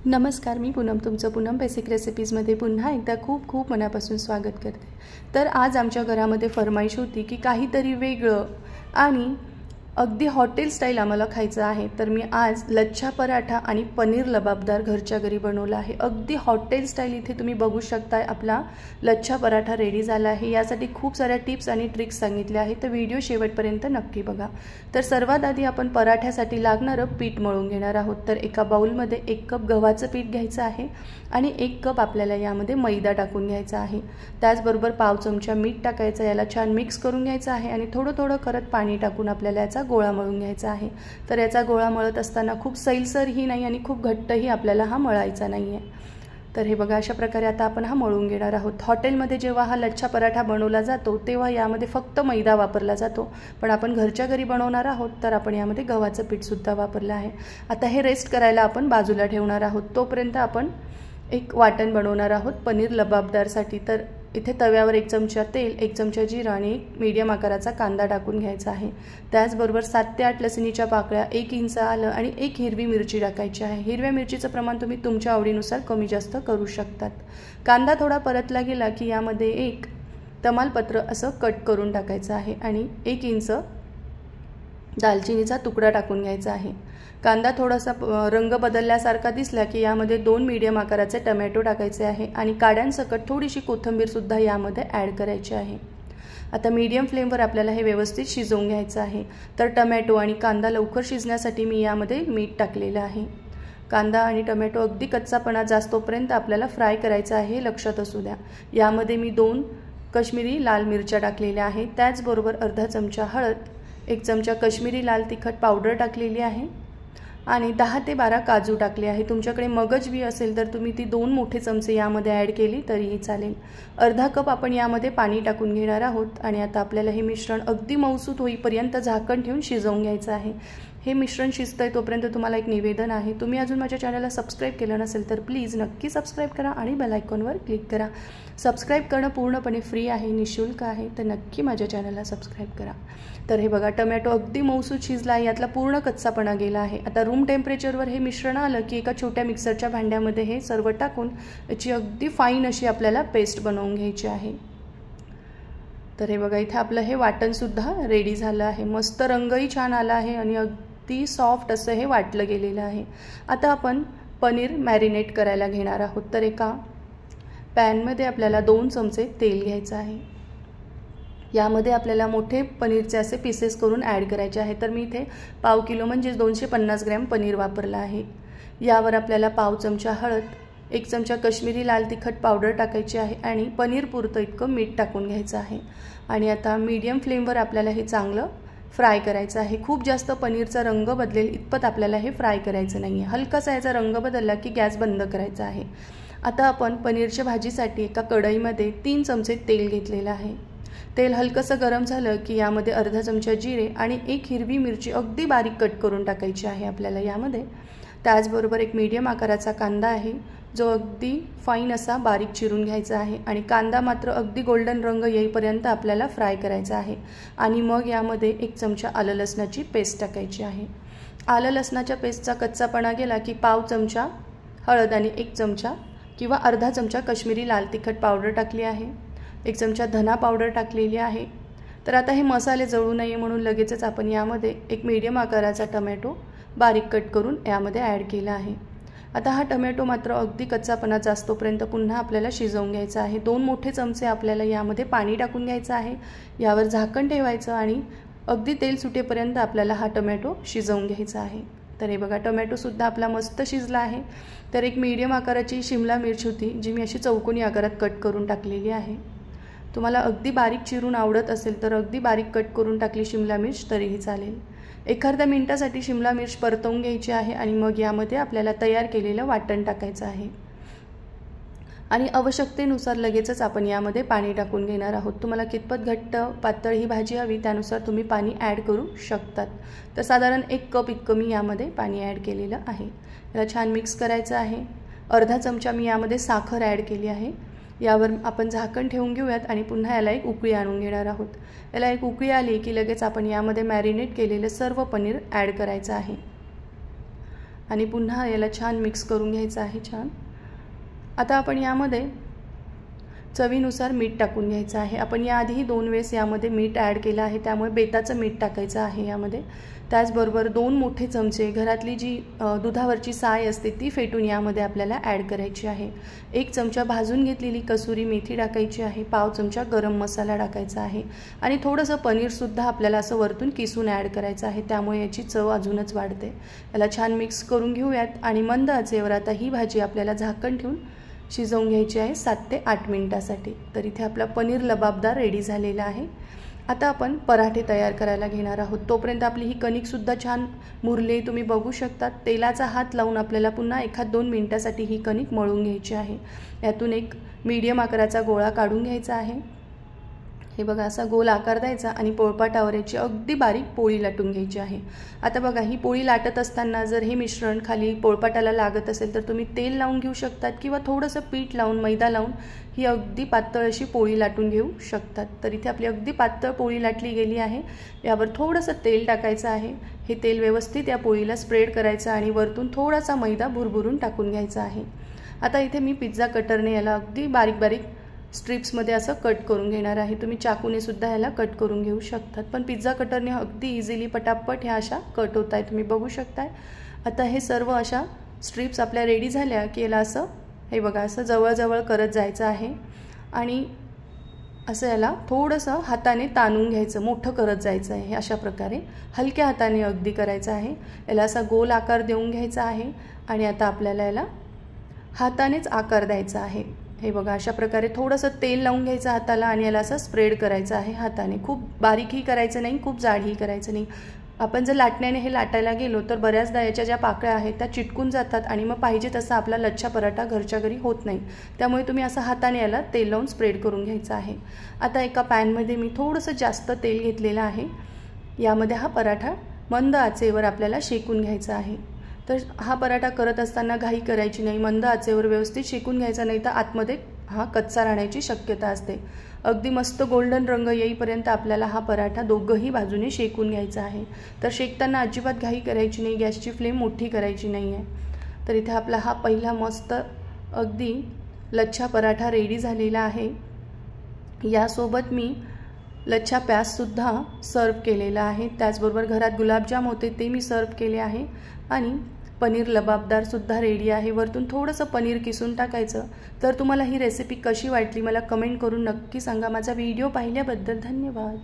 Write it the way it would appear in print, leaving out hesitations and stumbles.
नमस्कार, मी पूनम तुमचं पूनम बेसिक रेसिपीजमध्ये पुन्हा एकदा खूप खूप मनापासून स्वागत करते। तर आज आमच्या घरामध्ये फरमाईश होती की काहीतरी वेगळं आणि अगदी हॉटेल स्टाईल आम्हाला खायचं आहे। तर मी आज लच्छा पराठा आणि पनीर लबाबदार घरच्या घरी बनवला आहे। अगदी हॉटेल स्टाईल इथे तुम्ही बघू शकता आपला लच्छा पराठा रेडी झाला आहे। यासाठी खूप साऱ्या टिप्स आणि ट्रिक्स सांगितल्या आहेत, तर व्हिडिओ शेवटपर्यंत नक्की बघा। तर सर्वात आधी आपण पराठ्यासाठी लागणारं पीठ मळून घेणार आहोत। तर एका बाउलमध्ये 1 कप गव्हाचं पीठ घ्यायचं आहे आणि 1 कप आपल्याला यामध्ये मैदा टाकून घ्यायचा आहे। त्याचबरोबर पाव चमचा मीठ टाकायचं, याला छान मिक्स करून घ्यायचं आहे आणि थोडं थोडं करत पाणी टाकून आपल्याला याचा गोळा मळून घ्यायचा आहे। तर याचा गोळा मळत असताना खूप सैलसरही नाही आणि खूप घट्टही आपल्याला हा मळायचा नाहीये। तर हे बघा, अशा प्रकारे आता आपण हा मळून घेणार आहोत। हॉटेलमध्ये जेव्हा हा लच्छा पराठा बनवला जातो तेव्हा यामध्ये फक्त मैदा वापरला जातो, पण आपण घरच्या घरी बनवणार आहोत तर आपण यामध्ये गव्हाचं पीठ सुद्धा वापरलं आहे। आता हे रेस्ट करायला आपण बाजूला ठेवणार आहोत। तोपर्यंत आपण एक वाटण बनवणार आहोत पनीर लबाबदारसाठी। तर इथे तव्यावर 1 चमचा तेल, 1 चमचा जिरा आणि 1 मीडियम आकाराचा कांदा टाकून घ्यायचा आहे। त्याचबरोबर 7 ते 8 लसणीच्या पाकळ्या, 1 इंच आलं आणि 1 हिरवी मिरची टाकायची आहे। हिरव्या मिरचीचं प्रमाण तुम्ही तुमच्या आवडीनुसार कमी जास्त करू शकतात। कांदा थोडा परतला गेला की यामध्ये 1 तमालपत्र असं कट करून टाकायचं आहे आणि 1 इंच दालचिनीचा तुकडा टाकून घ्यायचा आहे। कांदा थोडासा रंग बदलल्यासारखा दिसला की यामध्ये 2 मीडियम आकाराचे टोमॅटो टाकायचे आहे आणि काड्यांसकट थोडीशी कोथिंबीर सुद्धा यामध्ये ॲड करायची आहे। आता मीडियम फ्लेमवर आपल्याला हे व्यवस्थित शिजवून घ्यायचं आहे। तर टोमॅटो आणि कांदा लवकर शिजण्यासाठी मी यामध्ये मीठ टाकलेलं आहे। कांदा आणि टोमॅटो अगदी कच्चापणा जास्तोपर्यंत आपल्याला फ्राय करायचा आहे, लक्षात असू द्या। यामध्ये मी 2 काश्मीरी लाल मिरच्या टाकलेल्या आहेत। त्याचबरोबर अर्धा चमचा हळद, 1 चमचा काश्मीरी लाल तिखट पावडर टाकलेली आहे आणि 10 ते 12 काजू टाकले आहे। तुमच्याकडे मगज बी असेल तर तुम्ही ती 2 मोठे चमचे यामध्ये ॲड केली तरीही चालेल। अर्धा कप आपण यामध्ये पाणी टाकून घेणार आहोत आणि आता आपल्याला हे मिश्रण अगदी मऊसूत होईपर्यंत झाकण ठेवून शिजवून घ्यायचं आहे। हे मिश्रण शिजतंय तोपर्यंत तुम्हाला एक निवेदन आहे, तुम्ही अजून माझ्या चॅनलला सबस्क्राइब केलं नसेल तर प्लीज नक्की सबस्क्राइब करा आणि बेल आयकॉनवर क्लिक करा। सबस्क्राइब करणं पूर्णपणे फ्री आहे, निशुल्क आहे, तर नक्की माझ्या चॅनलला सबस्क्राइब करा। तर हे बघा, टोमॅटो अगदी मऊसूत शिजला आहे, यातला पूर्ण कच्चापणा गेला आहे। आता रूम टेम्परेचरवर हे मिश्रण आलं की एका छोट्या मिक्सरच्या भांड्यामध्ये हे सर्व टाकून याची अगदी फाईन अशी आपल्याला पेस्ट बनवून घ्यायची आहे। तर हे बघा, इथे आपलं हे वाटण सुद्धा रेडी झालं आहे। मस्त रंगही छान आला आहे आणि अगदी सॉफ्ट असं हे वाटलं गेलेलं आहे। आता आपण पनीर मॅरिनेट करायला घेणार आहोत। तर एका पॅनमध्ये आपल्याला 2 चमचे तेल घ्यायचं आहे। यामध्ये आपल्याला मोठे पनीरचे असे पीसेस करून ॲड करायचे आहे। तर मी इथे पाव किलो म्हणजे 250 ग्रॅम पनीर वापरला आहे। यावर आपल्याला पाव चमचा हळद, 1 चमचा काश्मीरी लाल तिखट पावडर टाकायची आहे आणि पनीर पुरतं इतकं मीठ टाकून घ्यायचं आहे आणि आता मीडियम फ्लेमवर आपल्याला हे चांगलं फ्राय करायचं आहे। खूप जास्त पनीरचा रंग बदलेल इतपत आपल्याला हे फ्राय करायचं नाही आहे। हलकासा याचा रंग बदलला की गॅस बंद करायचा आहे। आता आपण पनीरच्या भाजीसाठी एका कढईमध्ये 3 चमचे तेल घेतलेलं आहे। तेल हलकंसं गरम झालं की यामध्ये अर्धा चमचा जिरे आणि 1 हिरवी मिरची अगदी बारीक कट करून टाकायची आहे आपल्याला यामध्ये। त्याचबरोबर 1 मीडियम आकाराचा कांदा आहे जो अगदी फाईन असा बारीक चिरून घ्यायचा आहे आणि कांदा मात्र अगदी गोल्डन रंग येईपर्यंत आपल्याला फ्राय करायचा आहे आणि मग यामध्ये 1 चमचा आलं लसणाची पेस्ट टाकायची आहे। आलं लसणाच्या पेस्टचा कच्चापणा गेला की पाव चमचा हळद आणि 1 चमचा किंवा अर्धा चमचा काश्मीरी लाल तिखट पावडर टाकली आहे, 1 चमचा धना पावडर टाकलेली आहे। तर आता हे मसाले जळू नये म्हणून लगेचच आपण यामध्ये 1 मीडियम आकाराचा टोमॅटो बारीक कट करून यामध्ये ॲड केला आहे। आता हा टोमॅटो मात्र अगदी कच्चापणा जास्तोपर्यंत पुन्हा आपल्याला शिजवून घ्यायचा आहे। 2 मोठे चमचे आपल्याला यामध्ये पाणी टाकून घ्यायचं आहे। यावर झाकण ठेवायचं आणि अगदी तेल सुटेपर्यंत आपल्याला हा टोमॅटो शिजवून घ्यायचा आहे। तर हे बघा, टोमॅटो सुद्धा आपला मस्त शिजला आहे। तर 1 मीडियम आकाराची शिमला मिरची होती जी मी अशी चौकोनी आकारात कट करून टाकलेली आहे। तुम्हाला अगदी बारीक चिरून आवडत असेल तर अगदी बारीक कट करून टाकली शिमला मिर्च तरीही चालेल। 1 अर्धा मिनिटासाठी शिमला मिर्च परतवून घ्यायची आहे आणि मग यामध्ये आपल्याला तयार केलेलं वाटण टाकायचं आहे आणि आवश्यकतेनुसार लगेचच आपण यामध्ये पाणी टाकून घेणार आहोत। तुम्हाला कितपत घट्ट पातळ ही भाजी हवी त्यानुसार तुम्ही पाणी ॲड करू शकतात। तर साधारण 1 कप इतकं मी यामध्ये पाणी ॲड केलेलं आहे। याला छान मिक्स करायचं आहे। अर्धा चमचा मी यामध्ये साखर ॲड केली आहे। यावर आपण झाकण ठेवून घेऊयात आणि पुन्हा याला एक उकळी आणून घेणार आहोत। याला एक उकळी आली की लगेच आपण यामध्ये मॅरिनेट केलेलं सर्व पनीर ॲड करायचं आहे आणि पुन्हा याला छान मिक्स करून घ्यायचं आहे छान। आता आपण यामध्ये चवीनुसार मीठ टाकून घ्यायचं आहे। आपण याआधी 2 वेळेस यामध्ये मीठ ॲड केलं आहे, त्यामुळे बेताचं मीठ टाकायचं आहे यामध्ये। त्याचबरोबर 2 मोठे चमचे घरातली जी दुधावरची साय असते ती फेटून यामध्ये आपल्याला ॲड करायची आहे। 1 चमचा भाजून घेतलेली कसुरी मेथी टाकायची आहे, पाव चमचा गरम मसाला टाकायचा आहे आणि थोडंसं पनीरसुद्धा आपल्याला असं वरतून किसून ॲड करायचं आहे, त्यामुळे याची चव अजूनच वाढते। याला छान मिक्स करून घेऊयात आणि मंद आचेवर आता ही भाजी आपल्याला झाकण ठेवून शिजवून घ्यायची आहे 7 ते 8 मिनिटांसाठी। तर इथे आपला पनीर लबाबदार रेडी झालेला आहे। आता आपण पराठे तयार करायला घेणार आहोत। तोपर्यंत आपली ही कणिकसुद्धा छान मुरली तुम्ही बघू शकता। तेलाचा हात लावून आपल्याला पुन्हा 1-2 मिनिटांसाठी ही कणिक मळून घ्यायची आहे। यातून एक मीडियम आकाराचा गोळा काढून घ्यायचा आहे। हे बघा असा गोल आकार द्यायचा आणि पोळपाटावर याची अगदी बारीक पोळी लाटून घ्यायची आहे। आता बघा ही पोळी लाटत असताना जर हे मिश्रण खाली पोळपाटाला लागत असेल तर तुम्ही तेल लावून घेऊ शकतात किंवा थोडंसं पीठ लावून मैदा लावून ही अगदी पातळ अशी पोळी लाटून घेऊ शकतात। तर इथे आपली अगदी पातळ पोळी लाटली गेली आहे। यावर थोडंसं तेल टाकायचं आहे। हे तेल व्यवस्थित या पोळीला स्प्रेड करायचं आणि वरतून थोडासा मैदा भुरभुरून टाकून घ्यायचा आहे। आता इथे मी पिझ्झा कटरने याला अगदी बारीक बारीक स्ट्रिप्समध्ये असं कट करून घेणार आहे। तुम्ही चाकूने सुद्धा ह्याला कट करून घेऊ शकतात, पण पिझ्झा कटरने अगदी इझिली पटापट ह्या अशा कट होत आहेत, तुम्ही बघू शकताय। आता हे सर्व अशा स्ट्रिप्स आपल्या रेडी झाल्या की याला असं हे बघा असं जवळजवळ करत जायचं आहे आणि असं याला थोडंसं हाताने ताणून घ्यायचं, मोठं करत जायचं आहे। अशा प्रकारे हलक्या हाताने अगदी करायचं आहे। याला असा गोल आकार देऊन घ्यायचा आहे आणि आता आपल्याला याला हातानेच आकार द्यायचा आहे। हे बघा अशा प्रकारे थोडंसं तेल लावून घ्यायचं हाताला आणि याला असं स्प्रेड करायचं आहे हाताने। खूप बारीकही करायचं नाही, खूप जाडही करायचं नाही। आपण जर लाटण्याने हे लाटायला गेलो तर बऱ्याचदा याच्या ज्या पाकळ्या आहेत त्या चिटकून जातात आणि मग पाहिजे तसा आपला लच्छा पराठा घरच्या घरी होत नाही। त्यामुळे तुम्ही असं हाताने याला तेल लावून स्प्रेड करून घ्यायचं आहे। आता एका पॅनमध्ये मी थोडंसं जास्त तेल घेतलेलं आहे। यामध्ये हा पराठा मंद आचेवर आपल्याला शेकून घ्यायचा आहे। तर हा पराठा करत असताना घाई करायची नाही, मंद आचेवर व्यवस्थित शेकून घ्यायचा, नाही तर आतमध्ये हा कच्चा राहण्याची शक्यता असते। अगदी मस्त गोल्डन रंग येईपर्यंत आपल्याला हा पराठा दोघंही बाजूने शेकून घ्यायचा आहे। तर शेकताना अजिबात घाई करायची नाही, गॅसची फ्लेम मोठी करायची नाही आहे। तर इथे आपला हा पहिला मस्त अगदी लच्छा पराठा रेडी झालेला आहे। यासोबत मी लच्छा प्याजसुद्धा सर्व केलेला आहे। त्याचबरोबर घरात गुलाबजाम होते ते मी सर्व केले आहे आणि पनीर लबाबदारसुद्धा रेडी आहे। वरतून थोडंसं पनीर किसून टाकायचं। तर तुम्हाला ही रेसिपी कशी वाटली मला कमेंट करून नक्की सांगा। माझा व्हिडिओ पाहिल्याबद्दल धन्यवाद।